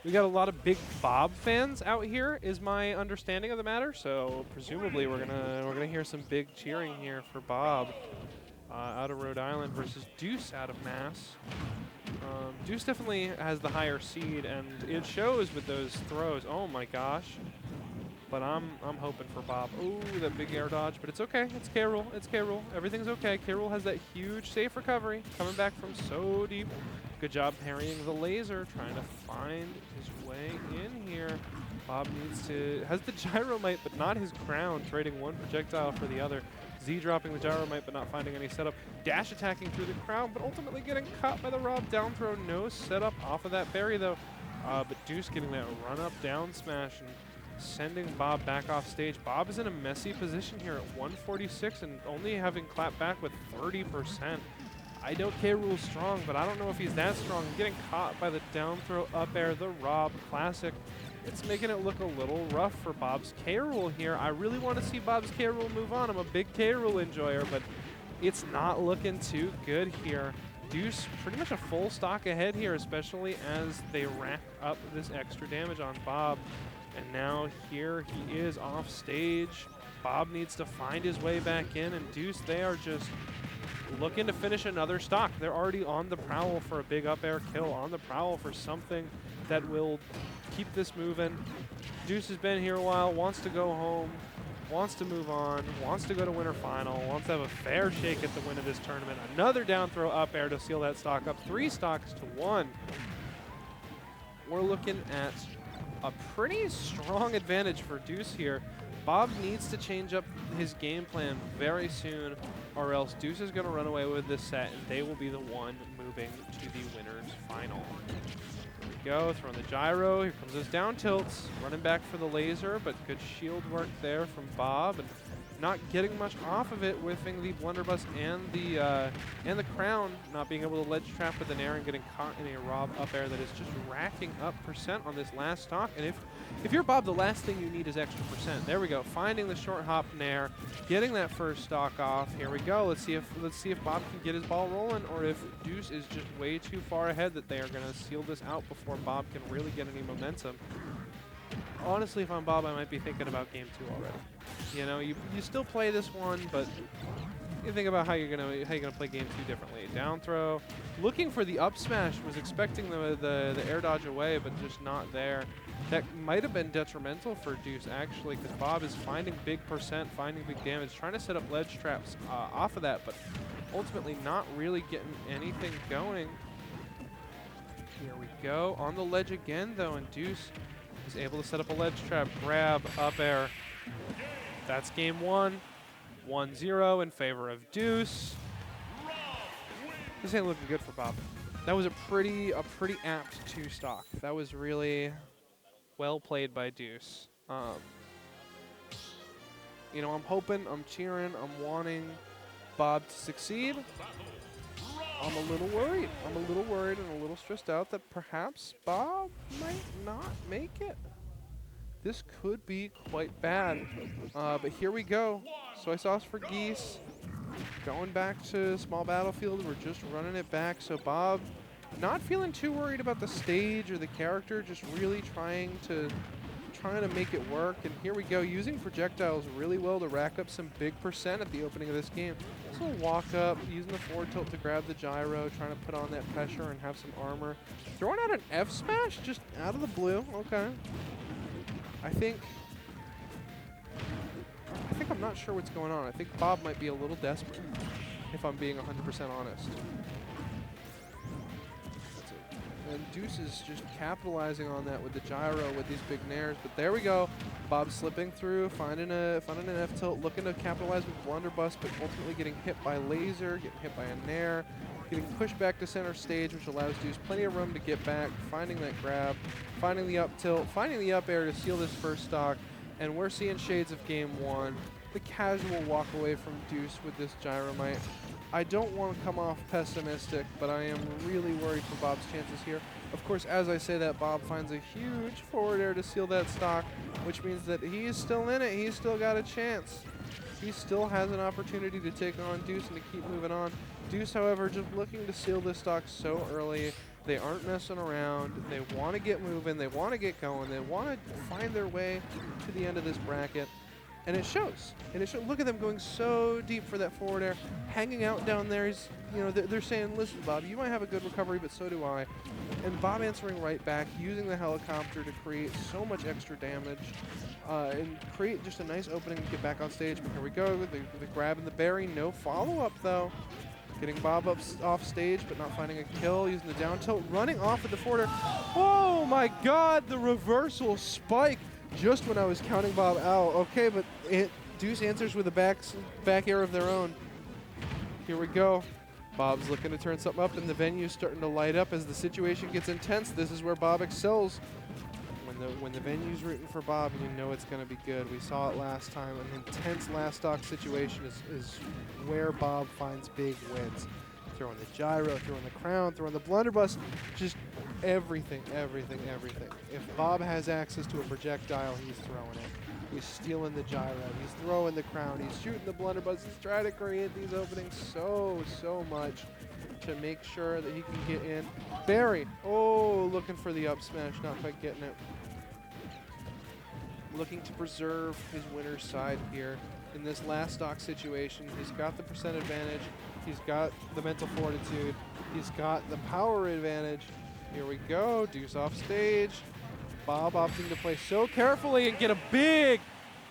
We got a lot of big Bob fans out here, is my understanding of the matter. So presumably we're gonna hear some big cheering here for Bob out of Rhode Island versus Douce out of Mass. Douce definitely has the higher seed, and it shows with those throws. Oh my gosh! But I'm hoping for Bob. Ooh, that big air dodge, but it's okay. It's K-Rool. It's K-Rool. Everything's okay. K-Rool has that huge safe recovery, coming back from so deep. Good job parrying the laser, trying to find his way in here. Bob has the gyromite, but not his crown, trading one projectile for the other. Z dropping the gyromite, but not finding any setup. Dash attacking through the crown, but ultimately getting caught by the Rob down throw. No setup off of that berry, though. But Douce getting that run-up down smash and sending Bob back off stage. Bob is in a messy position here at 146 and only having clapped back with 30%. I know K-Rool's strong, but I don't know if he's that strong. Getting caught by the down throw up air, the Rob classic. It's making it look a little rough for Bob's K-Rool here. I really want to see Bob's K-Rool move on. I'm a big K-Rool enjoyer, but it's not looking too good here. Douce pretty much a full stock ahead here, especially as they rack up this extra damage on Bob. And now here he is off stage. Bob needs to find his way back in, and Douce, they are just looking to finish another stock. They're already on the prowl for a big up air kill, on the prowl for something that will keep this moving. Douce has been here a while, wants to go home, wants to move on, wants to go to winter final, wants to have a fair shake at the win of this tournament. Another down throw up air to seal that stock up, 3 stocks to 1. We're looking at a pretty strong advantage for Douce here. Bob needs to change up his game plan very soon, or else Douce is going to run away with this set, and they will be the one moving to the winner's final. Here we go, throwing the gyro. Here comes those down tilts, running back for the laser, but good shield work there from Bob, and not getting much off of it, whiffing the blunderbuss and the crown, not being able to ledge trap with an air and getting caught in a Rob up air that is just racking up percent on this last stock. And if you're Bob, the last thing you need is extra percent. There we go, finding the short hop nair, getting that first stock off. Here we go. Let's see if Bob can get his ball rolling, or if Douce is just way too far ahead that they are going to seal this out before Bob can really get any momentum. Honestly, if I'm Bob, I might be thinking about game 2 already. You know, you still play this one, but you think about how you're gonna play game 2 differently. Down throw, looking for the up smash, was expecting the air dodge away, but just not there. That might have been detrimental for Douce actually, because Bob is finding big percent, finding big damage, trying to set up ledge traps off of that, but ultimately not really getting anything going. Here we go, on the ledge again though, and Douce is able to set up a ledge trap, grab, up air. That's game 1. 1-0 in favor of Douce. This ain't looking good for Bob. That was a pretty apt 2 stock. That was really well played by Douce. You know, I'm hoping, I'm cheering, I'm wanting Bob to succeed. I'm a little worried. I'm a little worried and a little stressed out that perhaps Bob might not make it. This could be quite bad. But here we go. Soy sauce for geese. Going back to small battlefield. We're just running it back. So Bob, not feeling too worried about the stage or the character, just really trying to make it work. And here we go, using projectiles really well to rack up some big percent at the opening of this game. So walk up, using the forward tilt to grab the gyro, trying to put on that pressure and have some armor. Throwing out an F smash just out of the blue. Okay. I think I'm not sure what's going on. I think Bob might be a little desperate, if I'm being 100% honest. That's it. And Douce is just capitalizing on that with the gyro, with these big nairs. But there we go. Bob slipping through, finding an F tilt, looking to capitalize with blunderbuss, but ultimately getting hit by laser, getting hit by a nair, getting pushed back to center stage, which allows Douce plenty of room to get back, finding that grab, finding the up tilt, finding the up air to seal this first stock, and we're seeing shades of game 1. The casual walk away from Douce with this gyromite. I don't want to come off pessimistic, but I am really worried for Bob's chances here. Of course, as I say that, Bob finds a huge forward air to seal that stock, which means that he is still in it. He's still got a chance. He still has an opportunity to take on Douce and to keep moving on. Douce, however, just looking to seal this stock so early, They aren't messing around. They want to get moving. They want to get going. They want to find their way to the end of this bracket. And it shows. And it shows. Look at them going so deep for that forward air, hanging out down there. He's, you know, they're saying, listen, Bob, you might have a good recovery, but so do I. And Bob answering right back, using the helicopter to create so much extra damage and create just a nice opening to get back on stage. But here we go, the grab and the berry. No follow-up, though. Getting Bob off stage, but not finding a kill. Using the down tilt, running off with the forward air. Oh, my God, the reversal spike. Just when I was counting Bob out. Okay, but Douce answers with a back air of their own. Here we go. Bob's looking to turn something up, and the venue's starting to light up as the situation gets intense. This is where Bob excels. When the venue's rooting for Bob, you know it's going to be good. We saw it last time. An intense last stock situation is where Bob finds big wins. Throwing the gyro, throwing the crown, throwing the blunderbuss, just everything. If Bob has access to a projectile, he's throwing it. He's stealing the gyro, he's throwing the crown, he's shooting the blunderbuss. He's trying to create these openings so much to make sure that he can get in. Barry, oh, looking for the up smash, not quite getting it. Looking to preserve his winner's side here in this last stock situation. He's got the percent advantage. He's got the mental fortitude. He's got the power advantage. Here we go. Douce off stage. Bob opting to play so carefully and get a big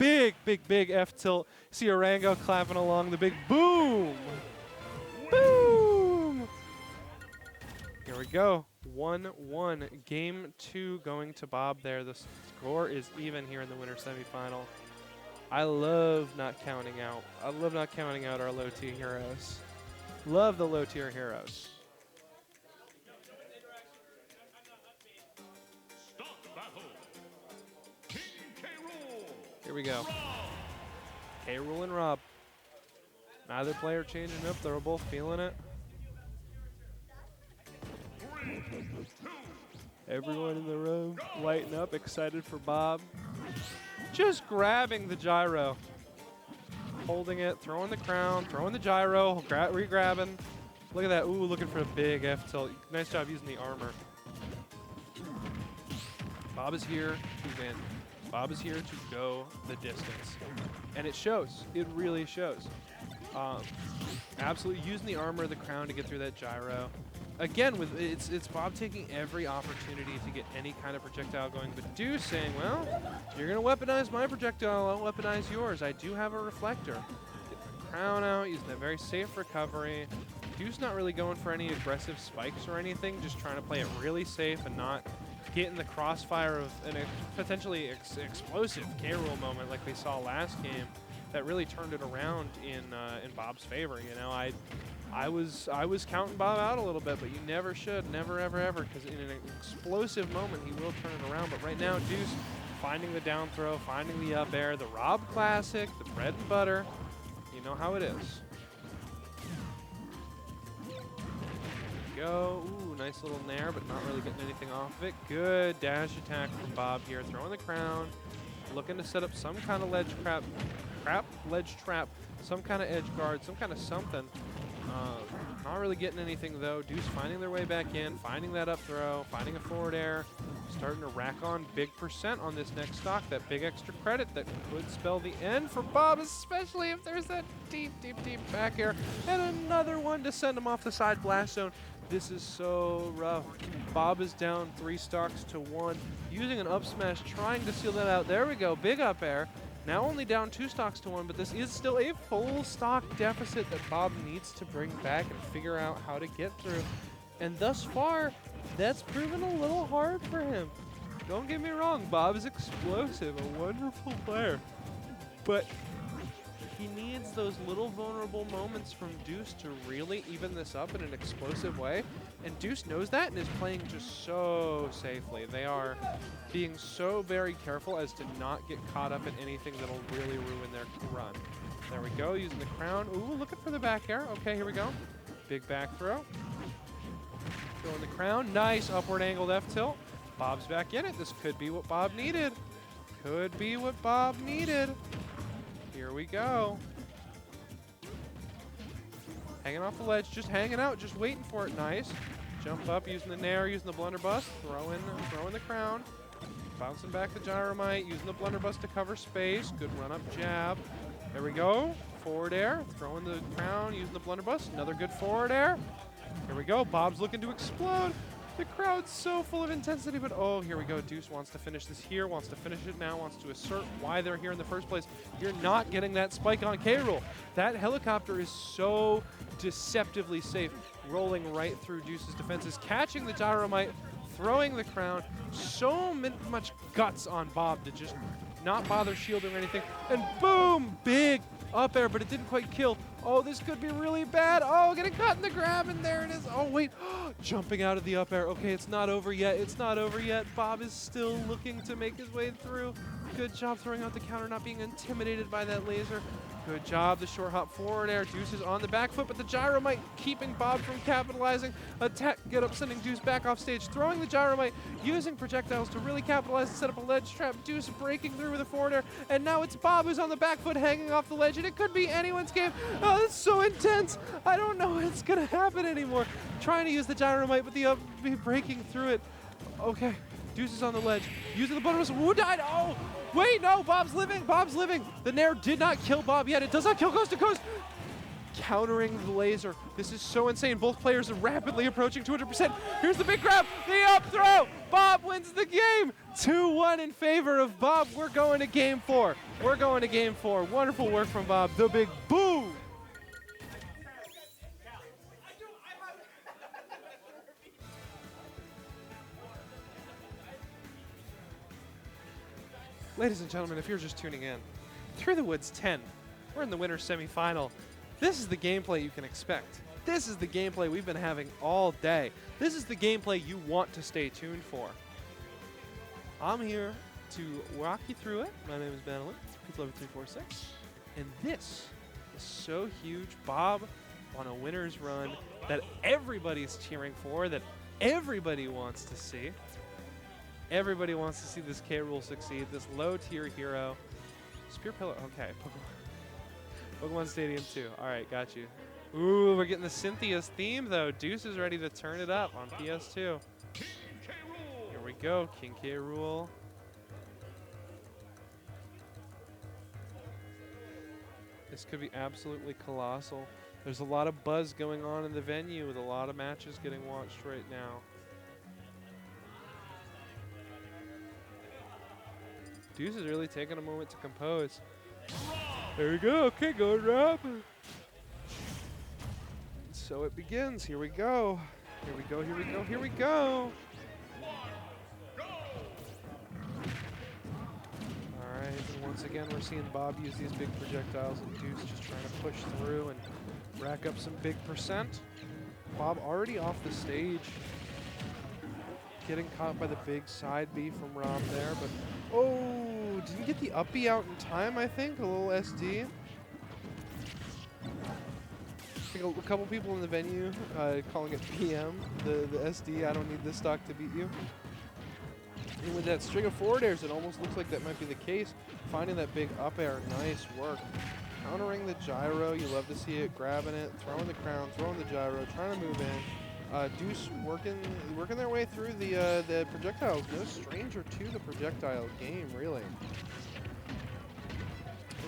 F tilt. See Orango clapping along the big boom. Boom. Here we go. 1-1. Game 2 going to Bob there. The score is even here in the winner's semifinal. I love not counting out. I love not counting out our low-tier heroes. Love the low-tier heroes. Here we go. K-Rool and Rob. Neither player changing up. They're both feeling it. Everyone in the room lighting up, excited for Bob. Just grabbing the gyro. Holding it, throwing the crown, throwing the gyro, re-grabbing. Look at that. Ooh, looking for a big F tilt. Nice job using the armor. Bob is here to win. Bob is here to go the distance. And it shows. It really shows. Absolutely using the armor, the crown to get through that gyro. Again, it's Bob taking every opportunity to get any kind of projectile going, but Douce saying, well, you're going to weaponize my projectile, I'll weaponize yours. I do have a reflector. Get the crown out, using that very safe recovery. Douce not really going for any aggressive spikes or anything, just trying to play it really safe and not get in the crossfire of a potentially explosive K-Rool moment like we saw last game that really turned it around in Bob's favor. You know, I was counting Bob out a little bit, but you never should, never, ever, because in an explosive moment, he will turn it around. But right now, Douce finding the down throw, finding the up air, the Rob classic, the bread and butter. You know how it is. Go. Ooh, nice little nair, but not really getting anything off of it. Good dash attack from Bob here, throwing the crown, looking to set up some kind of ledge trap, some kind of edge guard, some kind of something. Not really getting anything though. Douce finding their way back in, finding that up throw, finding a forward air, starting to rack on big percent on this next stock. That big extra credit that could spell the end for Bob, especially if there's that deep back air and another one to send him off the side blast zone. This is so rough. Bob is down 3 stocks to 1, using an up smash, trying to seal that out. There we go, big up air. Now only down 2 stocks to 1, but this is still a full stock deficit that Bob needs to bring back and figure out how to get through. And thus far, that's proven a little hard for him. Don't get me wrong, Bob is explosive, a wonderful player. But he needs those little vulnerable moments from Douce to really even this up in an explosive way. And Douce knows that and is playing just so safely. They are being so very careful as to not get caught up in anything that'll really ruin their run. There we go, using the crown. Ooh, looking for the back air. Okay, here we go. Big back throw. Throwing the crown. Nice upward angled F tilt. Bob's back in it. This could be what Bob needed. Could be what Bob needed. Here we go. Hanging off the ledge, just hanging out, just waiting for it. Nice. jump up, using the nair, using the blunderbuss, throwing the crown, bouncing back the gyromite, using the blunderbuss to cover space. Good run up jab. There we go. Forward air, throwing the crown, using the blunderbuss. Another good forward air. Here we go. Bob's looking to explode. The crowd's so full of intensity, but oh, here we go. Douce wants to finish this here, wants to finish it now, wants to assert why they're here in the first place. You're not getting that spike on K-Rool. That helicopter is so deceptively safe, rolling right through Douce's defenses, catching the gyromite, throwing the crown. So much guts on Bob to just not bother shielding or anything. And boom, big up air, but it didn't quite kill. Oh, this could be really bad. Oh, getting caught in the grab, and there it is. Oh, wait, jumping out of the up air. Okay, it's not over yet. It's not over yet. Bob is still looking to make his way through. Good job throwing out the counter, not being intimidated by that laser. Good job, the short hop forward air. Douce is on the back foot, but the gyromite keeping Bob from capitalizing. Attack, get up, sending Douce back off stage, throwing the gyromite, using projectiles to really capitalize and set up a ledge trap. Douce breaking through with a forward air, and now it's Bob who's on the back foot hanging off the ledge, and it could be anyone's game. Oh, that's so intense. I don't know what's gonna happen anymore. Trying to use the gyromite, but the breaking through it. Okay, Douce is on the ledge, using the blunderbuss. Who died? Oh, wait, no, Bob's living, Bob's living. The nair did not kill Bob yet. It does not kill Coast to Coast. Countering the laser. This is so insane. Both players are rapidly approaching 200%. Here's the big grab, the up throw. Bob wins the game. 2-1 in favor of Bob. We're going to game 4. We're going to game 4. Wonderful work from Bob. The big boom. Ladies and gentlemen, if you're just tuning in, Through the Woods 10, we're in the winner's semifinal. This is the gameplay you can expect. This is the gameplay we've been having all day. This is the gameplay you want to stay tuned for. I'm here to walk you through it. My name is Madeline, PizzaLover346, and this is so huge. Bob on a winner's run that everybody's cheering for, that everybody wants to see. Everybody wants to see this K-Rool succeed, this low-tier hero. Spear Pillar, okay. Pokemon Stadium 2, all right, got you. Ooh, we're getting the Cynthia's theme, though. Douce is ready to turn it up on PS2. Here we go, King K-Rool. This could be absolutely colossal. There's a lot of buzz going on in the venue with a lot of matches getting watched right now. Douce is really taking a moment to compose. There we go. Okay, go Rob. So it begins. Here we go. Here we go. Here we go. Here we go. All right. And once again, we're seeing Bob use these big projectiles, and Douce just trying to push through and rack up some big percent. Bob already off the stage, getting caught by the big side B from Rob there, but oh, didn't get the uppie out in time, I think. A little SD. I think a couple people in the venue calling it PM, the SD, I don't need this stock to beat you. And with that string of forward airs, it almost looks like that might be the case. Finding that big up air, nice work. Countering the gyro, you love to see it, grabbing it, throwing the crown, throwing the gyro, trying to move in. Douce working their way through the projectiles. No stranger to the projectile game, really.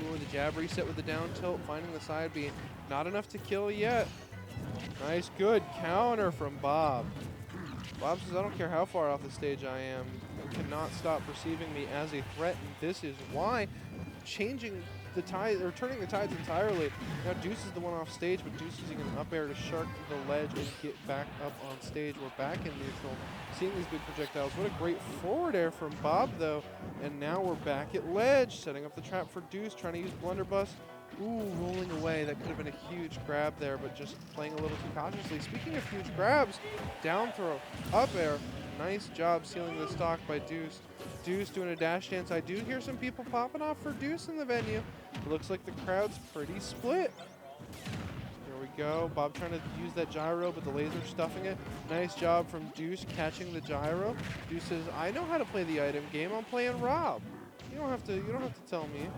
Ooh, the jab reset with the down tilt, finding the side B. Not enough to kill yet. Nice, good counter from Bob. Bob says, I don't care how far off the stage I am. You cannot stop perceiving me as a threat, and this is why. Changing the tide, or turning the tides entirely. Now Douce is the one off stage, but Douce using an up air to shark the ledge and get back up on stage. We're back in neutral, seeing these big projectiles. What a great forward air from Bob, though. And now we're back at ledge, setting up the trap for Douce, trying to use blunderbuss. Ooh, rolling away. That could have been a huge grab there, but just playing a little too cautiously. Speaking of huge grabs, down throw, up air. Nice job sealing the stock by Douce. Douce doing a dash dance. I do hear some people popping off for Douce in the venue. It looks like the crowd's pretty split. Here we go. Bob trying to use that gyro, but the laser stuffing it. Nice job from Douce catching the gyro. Douce says, I know how to play the item game. I'm playing Rob. You don't have to tell me.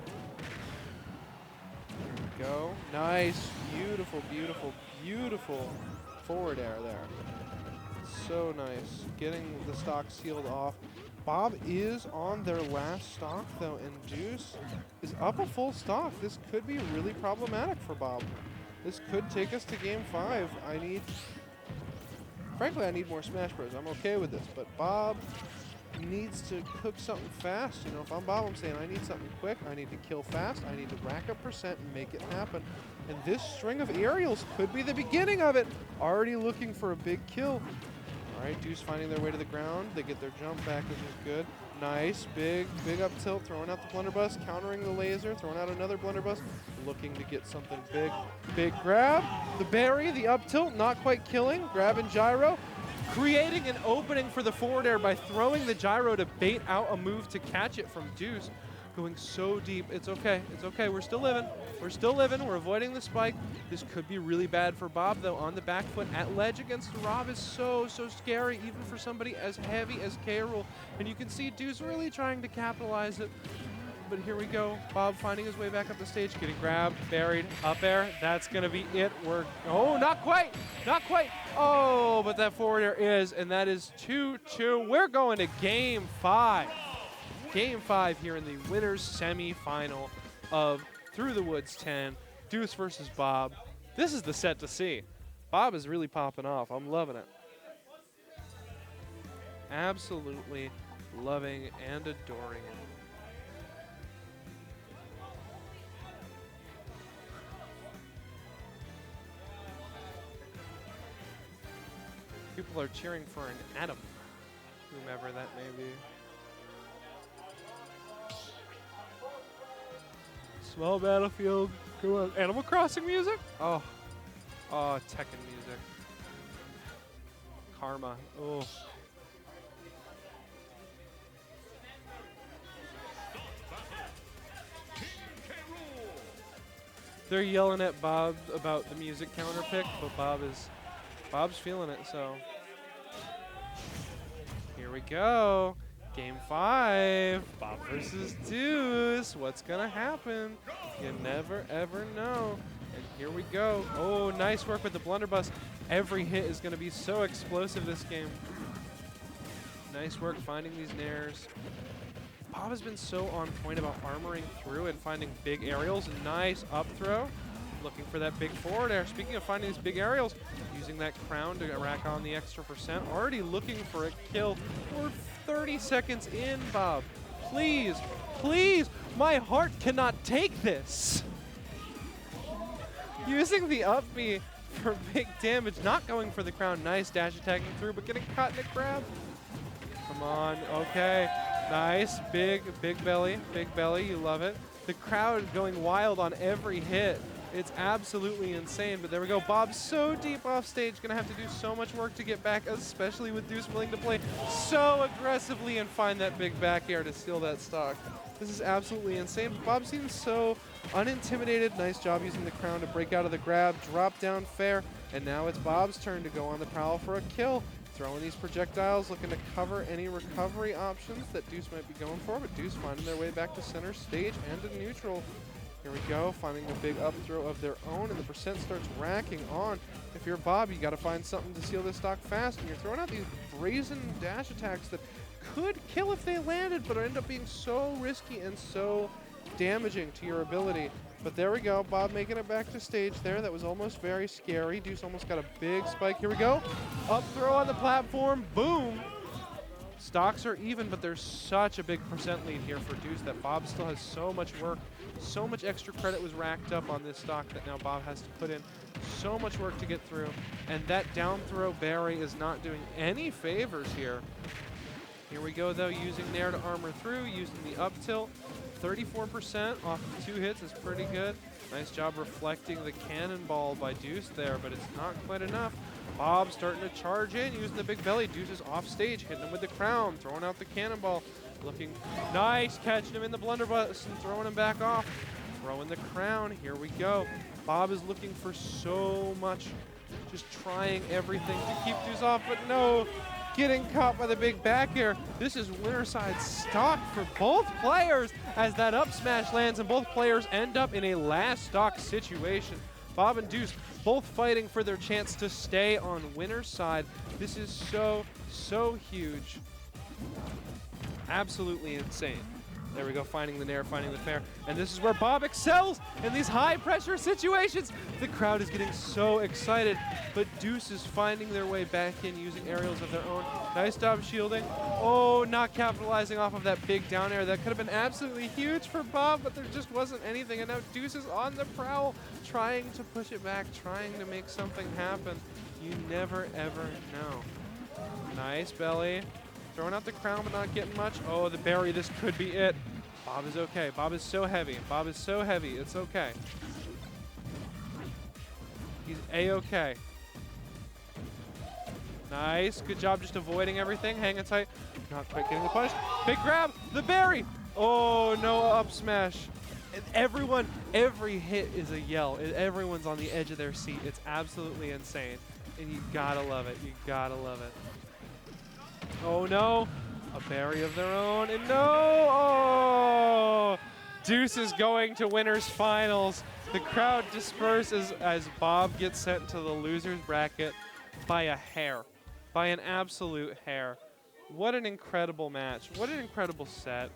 Here we go. Nice. Beautiful, beautiful, beautiful forward air there. So nice. Getting the stock sealed off. Bob is on their last stock, though, and Douce is up a full stock. This could be really problematic for Bob. This could take us to game 5. Frankly, I need more Smash Bros. I'm okay with this, but Bob needs to cook something fast. You know, if I'm Bob, I'm saying I need something quick. I need to kill fast. I need to rack up percent and make it happen. And this string of aerials could be the beginning of it. Already looking for a big kill. All right, Douce finding their way to the ground. They get their jump back, which is good. Nice, big up tilt, throwing out the blunderbuss, countering the laser, throwing out another blunderbuss, looking to get something big. Big grab, the berry, the up tilt, not quite killing, grab and gyro, creating an opening for the forward air by throwing the gyro to bait out a move to catch it from Douce. Going so deep. It's okay. It's okay. We're still living. We're still living. We're avoiding the spike. This could be really bad for Bob, though. On the back foot at ledge against Rob is so scary, even for somebody as heavy as Rool. And you can see Douce really trying to capitalize it. But here we go. Bob finding his way back up the stage, getting grabbed, buried, up air. That's going to be it. Oh, not quite. Not quite. Oh, but that forward air is, and that is 2-2. We're going to game 5. Game 5 here in the winners semi-final of Through the Woods 10, Douce versus Bob. This is the set to see. Bob is really popping off. I'm loving it. Absolutely loving and adoring it. People are cheering for an Adam, whomever that may be. Small battlefield. Come on. Animal Crossing music? Oh. Oh, Tekken music. Karma. Oh. They're yelling at Bob about the music counter pick, but Bob's feeling it, so. Here we go. Game 5, Bob versus Douce. What's gonna happen? You never ever know. And here we go. Oh, nice work with the blunderbuss. Every hit is gonna be so explosive this game. Nice work finding these nairs. Bob has been so on point about armoring through and finding big aerials. Nice up throw. Looking for that big forward air. Speaking of finding these big aerials, using that crown to rack on the extra percent. Already looking for a kill. We're 30 seconds in, Bob. Please, please, my heart cannot take this. Using the up B for big damage, not going for the crown. Nice dash attacking through, but getting caught in a grab. Come on, okay. Nice, big belly, you love it. The crowd going wild on every hit. It's absolutely insane, but there we go. Bob's so deep off stage, gonna have to do so much work to get back, especially with Douce willing to play so aggressively and find that big back air to steal that stock. This is absolutely insane, but Bob seems so unintimidated. Nice job using the crown to break out of the grab, drop down fair, and now it's Bob's turn to go on the prowl for a kill. Throwing these projectiles, looking to cover any recovery options that Douce might be going for, but Douce finding their way back to center stage and to neutral. Here we go, finding a big up throw of their own, and the percent starts racking on. If you're Bob, you got to find something to seal this stock fast, and you're throwing out these brazen dash attacks that could kill if they landed, but end up being so risky and so damaging to your ability. But there we go, Bob making it back to stage there. That was almost very scary. Douce almost got a big spike. Here we go, up throw on the platform, boom. Stocks are even, but there's such a big percent lead here for Douce that Bob still has so much work. So much extra credit was racked up on this stock that now Bob has to put in so much work to get through. And that down throw berry is not doing any favors here. Here we go, though, using Nair to armor through, using the up tilt. 34% off of 2 hits is pretty good. Nice job reflecting the cannonball by Douce there, but it's not quite enough. Bob starting to charge in, using the big belly. Douce is off stage, hitting him with the crown, throwing out the cannonball. Looking nice, catching him in the blunderbuss and throwing him back off. Throwing the crown, here we go. Bob is looking for so much, just trying everything to keep Douce off, but no. Getting caught by the big back air. This is winner side stock for both players as that up smash lands and both players end up in a last stock situation. Bob and Douce both fighting for their chance to stay on winner's side. This is so, so huge. Absolutely insane. There we go, finding the nair, finding the fair. And this is where Bob excels in these high pressure situations. The crowd is getting so excited, but Douce is finding their way back in using aerials of their own. Nice job shielding. Oh, not capitalizing off of that big down air. That could have been absolutely huge for Bob, but there just wasn't anything. And now Douce is on the prowl, trying to push it back, trying to make something happen. You never, ever know. Nice belly. Throwing out the crown, but not getting much. Oh, the berry, this could be it. Bob is okay. Bob is so heavy. Bob is so heavy. It's okay. He's A-okay. Nice. Good job just avoiding everything. Hanging tight. Not quite getting the punish. Big grab. The berry. Oh, no up smash. And everyone, every hit is a yell. Everyone's on the edge of their seat. It's absolutely insane. And you gotta love it. You gotta love it. Oh no, a berry of their own, and no, oh! Douce is going to winners finals. The crowd disperses as Bob gets sent to the losers bracket by a hair, by an absolute hair. What an incredible match, what an incredible set.